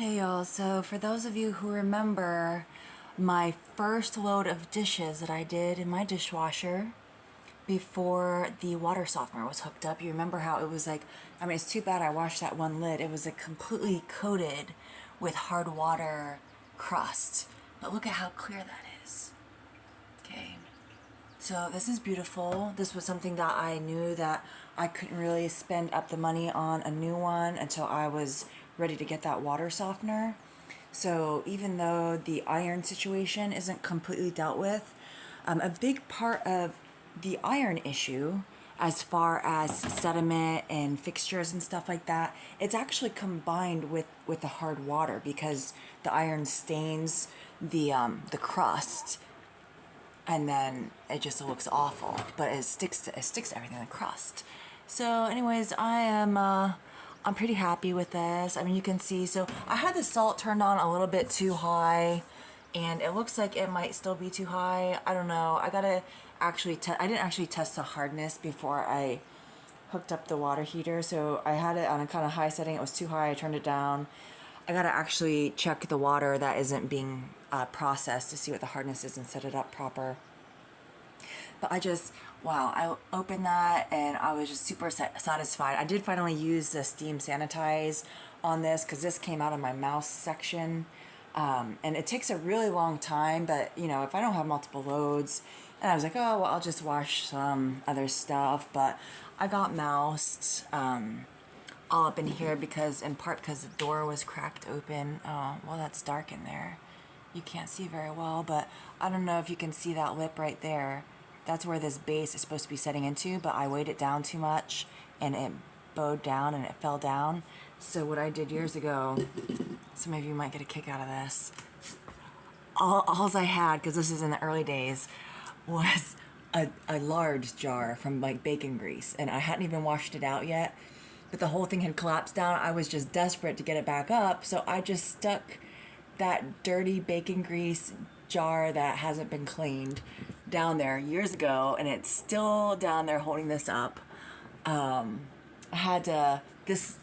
Hey y'all, so for those of you who remember my first load of dishes that I did in my dishwasher before the water softener was hooked up, you remember how it was like, I mean, it's too bad I washed that one lid. It was like completely coated with hard water crust. But look at how clear that is. Okay. So this is beautiful. This was something that I knew that I couldn't really spend up the money on a new one until I was ready to get that water softener. So even though the iron situation isn't completely dealt with, a big part of the iron issue as far as sediment and fixtures and stuff like that, it's actually combined with the hard water because the iron stains the crust, and then it just looks awful, but it sticks to everything, the crust. So anyways, I'm pretty happy with this. I mean, you can see, so I had the salt turned on a little bit too high, and it looks like it might still be too high. I don't know. I gotta actually I didn't actually test the hardness before I hooked up the water heater, so I had it on a kind of high setting. It was too high. I turned it down. I gotta actually check the water that isn't being processed to see what the hardness is and set it up proper. But wow, I opened that and I was just super satisfied. I did finally use the steam sanitize on this because this came out of my mouse section. And it takes a really long time, but you know, if I don't have multiple loads, and I was like, oh, well, I'll just wash some other stuff. But I got moused all up in here in part because the door was cracked open. Well, that's dark in there. You can't see very well, but I don't know if you can see that lip right there. That's where this base is supposed to be setting into, but I weighed it down too much and it bowed down and it fell down. So what I did years ago, some of you might get a kick out of this, all I had, because this is in the early days, was a large jar from like bacon grease, and I hadn't even washed it out yet, but the whole thing had collapsed down. I was just desperate to get it back up, so I just stuck that dirty bacon grease jar that hasn't been cleaned down there years ago, and it's still down there holding this up. I had this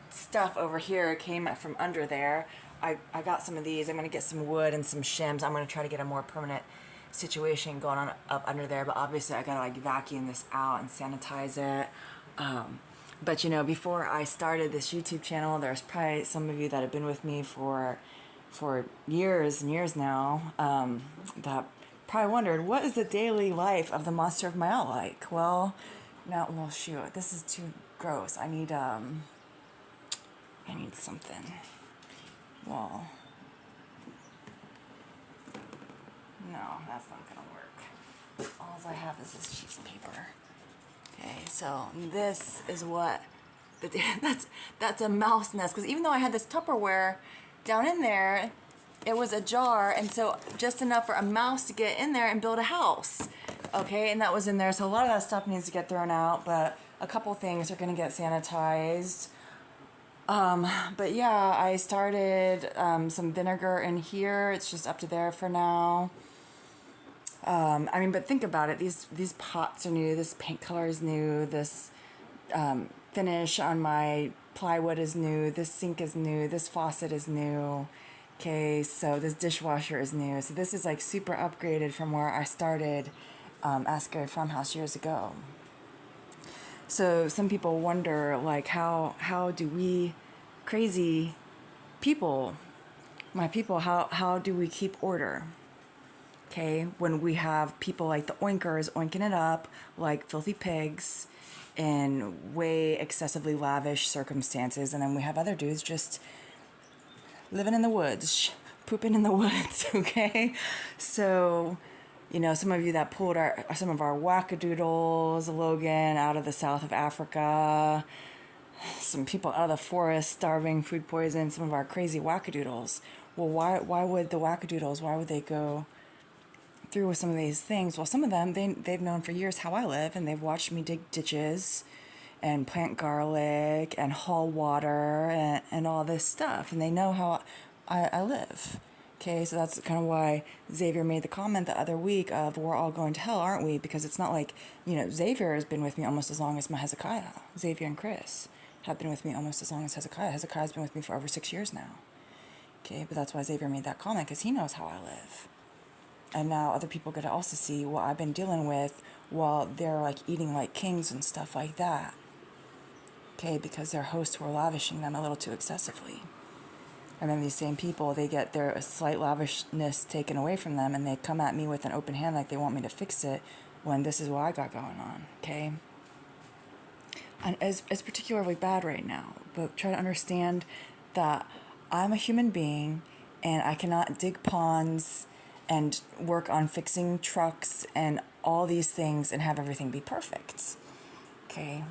stuff over here came from under there. I got some of these. I'm going to get some wood and some shims. I'm going to try to get a more permanent situation going on up under there, but obviously I got to like vacuum this out and sanitize it. But you know, before I started this YouTube channel, there's probably some of you that have been with me for years and years now, that probably wondered, what is the daily life of the monster of my out like? Well, shoot, this is too gross. I need something. Well, no, that's not gonna work. All I have is this sheet of paper. Okay, so this is what that's a mouse nest, because even though I had this Tupperware down in there, it was a jar, and so just enough for a mouse to get in there and build a house. Okay, and that was in there, so a lot of that stuff needs to get thrown out, but a couple things are going to get sanitized. But yeah, I started some vinegar in here. It's just up to there for now. I mean, but think about it. These pots are new. This paint color is new. This finish on my plywood is new. This sink is new. This faucet is new. Okay, so this dishwasher is new. So this is like super upgraded from where I started Ask Gary Farmhouse years ago. So some people wonder, like, how do we crazy people, my people, how do we keep order? Okay, when we have people like the oinkers oinking it up like filthy pigs in way excessively lavish circumstances, and then we have other dudes just living in the woods, pooping in the woods, okay? So, you know, some of you that pulled some of our wackadoodles, Logan, out of the south of Africa, some people out of the forest starving, food poison, some of our crazy wackadoodles. Well, why would the wackadoodles, why would they go through with some of these things? Well, some of them, they've known for years how I live, and they've watched me dig ditches and plant garlic and haul water and all this stuff, and they know how I live. Okay, so that's kind of why Xavier made the comment the other week of, we're all going to hell, aren't we? Because it's not like, you know, Xavier has been with me almost as long as my Hezekiah. Xavier and Chris have been with me almost as long as Hezekiah. Hezekiah's been with me for over 6 years now. Okay, but that's why Xavier made that comment, because he knows how I live. And now other people get to also see what I've been dealing with while they're like eating like kings and stuff like that. Okay, because their hosts were lavishing them a little too excessively. And then these same people, they get their slight lavishness taken away from them, and they come at me with an open hand like they want me to fix it, when this is what I got going on, okay? And it's particularly bad right now, but try to understand that I'm a human being, and I cannot dig ponds and work on fixing trucks and all these things and have everything be perfect, okay?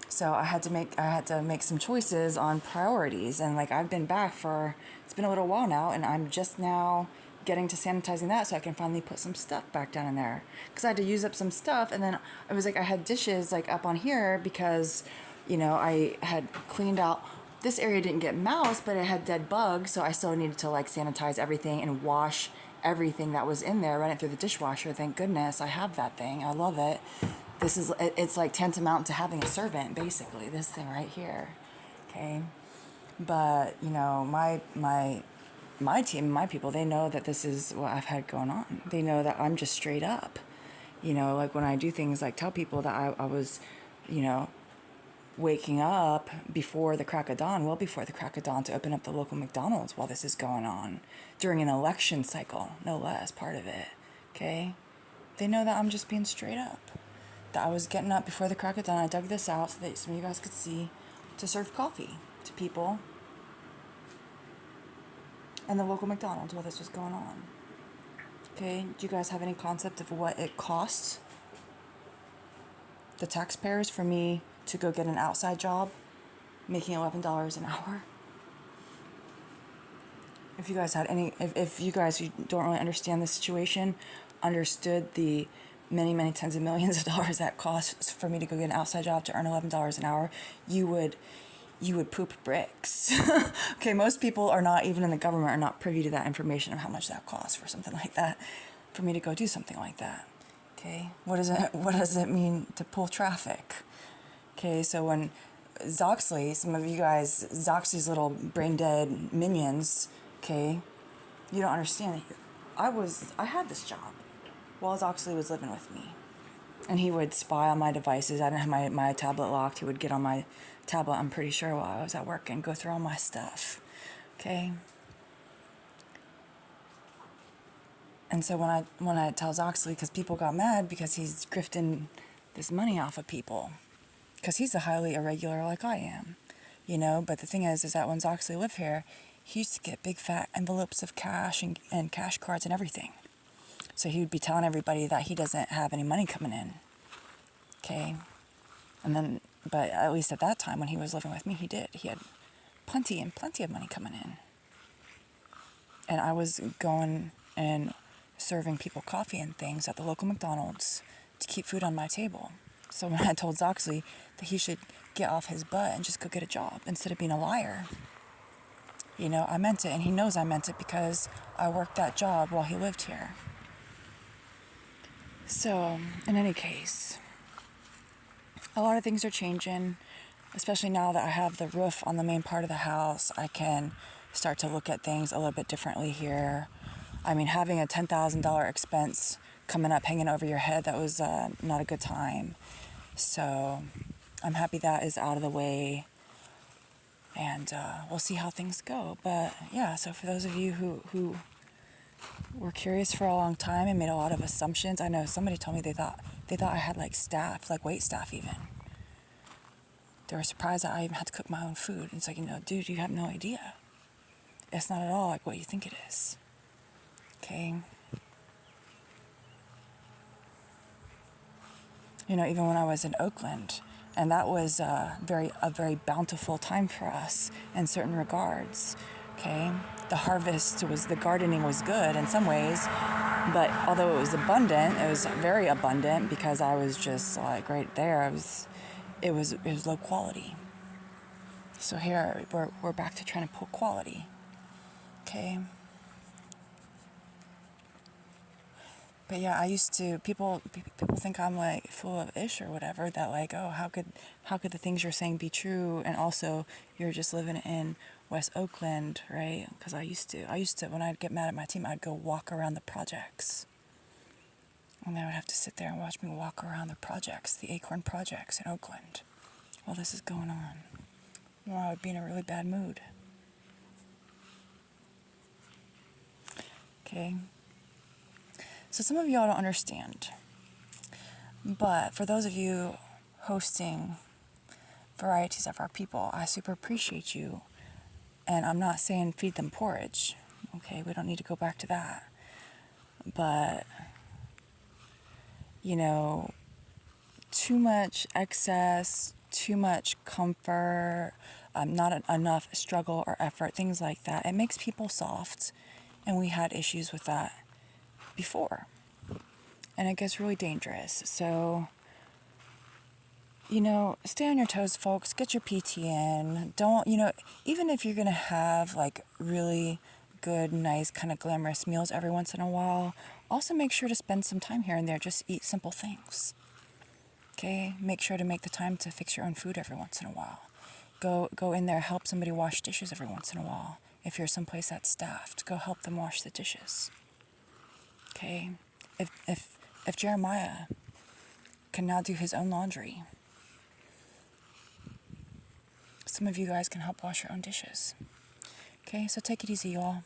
So I had to make some choices on priorities, and like I've been back for, it's been a little while now, and I'm just now getting to sanitizing that so I can finally put some stuff back down in there, because I had to use up some stuff. And then it was like I had dishes like up on here because, you know, I had cleaned out this area, didn't get mouse, but it had dead bugs, so I still needed to like sanitize everything and wash everything that was in there, run it through the dishwasher. Thank goodness I have that thing. I love it. It's like tantamount to having a servant, basically, this thing right here, okay? But, you know, my team, my people, they know that this is what I've had going on. They know that I'm just straight up. You know, like when I do things like tell people that I was, you know, waking up before the crack of dawn, well before the crack of dawn, to open up the local McDonald's while this is going on, during an election cycle, no less, part of it, okay? They know that I'm just being straight up. That I was getting up before the crack of dawn. I dug this out so that some of you guys could see, to serve coffee to people and the local McDonald's while this was going on. Okay, do you guys have any concept of what it costs the taxpayers for me to go get an outside job making $11 an hour? If you guys had any, if you guys who don't really understand the situation understood the many tens of millions of dollars that costs for me to go get an outside job to earn $11 an hour, you would poop bricks. Okay, most people are not, even in the government, are not privy to that information of how much that costs for something like that, for me to go do something like that. Okay, what does it mean to pull traffic? Okay, so when Zoxley, some of you guys, Zoxley's little brain dead minions, okay, you don't understand. I had this job while Zoxley was living with me. And he would spy on my devices. I didn't have my tablet locked. He would get on my tablet, I'm pretty sure, while I was at work and go through all my stuff. Okay? And so when I tell Zoxley, because people got mad because he's grifting this money off of people, because he's a highly irregular like I am, you know. But the thing is that when Zoxley lived here, he used to get big fat envelopes of cash and cash cards and everything. So he would be telling everybody that he doesn't have any money coming in. Okay? And then, but at least at that time when he was living with me, he did. He had plenty of money coming in. And I was going and serving people coffee and things at the local McDonald's to keep food on my table. So when I told Zoxley that he should get off his butt and just go get a job instead of being a liar, you know, I meant it. And he knows I meant it because I worked that job while he lived here. So, in any case, a lot of things are changing, especially now that I have the roof on the main part of the house. I can start to look at things a little bit differently here. I mean, having a $10,000 expense coming up, hanging over your head, that was not a good time. So, I'm happy that is out of the way, and we'll see how things go. But, yeah, so for those of you who were curious for a long time and made a lot of assumptions. I know somebody told me they thought I had like staff, like wait staff even. They were surprised that I even had to cook my own food. And it's like, you know, dude, you have no idea. It's not at all like what you think it is. Okay? You know, even when I was in Oakland, and that was a very bountiful time for us in certain regards. Okay, the gardening was good in some ways, but although it was abundant, it was very abundant because I was just like right there. It was low quality. So here we're back to trying to pull quality. Okay. But yeah, I used to, people think I'm like full of ish or whatever, that like, oh, how could the things you're saying be true, and also you're just living in West Oakland, right? Because I used to, when I'd get mad at my team, I'd go walk around the projects. And they would have to sit there and watch me walk around the projects, the Acorn projects in Oakland, while this is going on. Well, I would be in a really bad mood. Okay? So some of y'all don't understand. But for those of you hosting varieties of our people, I super appreciate you. And I'm not saying feed them porridge. Okay, we don't need to go back to that. But, too much excess, too much comfort, not enough struggle or effort, things like that. It makes people soft. And we had issues with that before. And it gets really dangerous. So, stay on your toes, folks. Get your PT in. Don't, even if you're going to have like really good, nice, kind of glamorous meals every once in a while, also make sure to spend some time here and there. Just eat simple things. Okay? Make sure to make the time to fix your own food every once in a while. Go in there, help somebody wash dishes every once in a while. If you're someplace that's staffed, go help them wash the dishes. Okay? If Jeremiah can now do his own laundry, some of you guys can help wash your own dishes. Okay, so take it easy, y'all.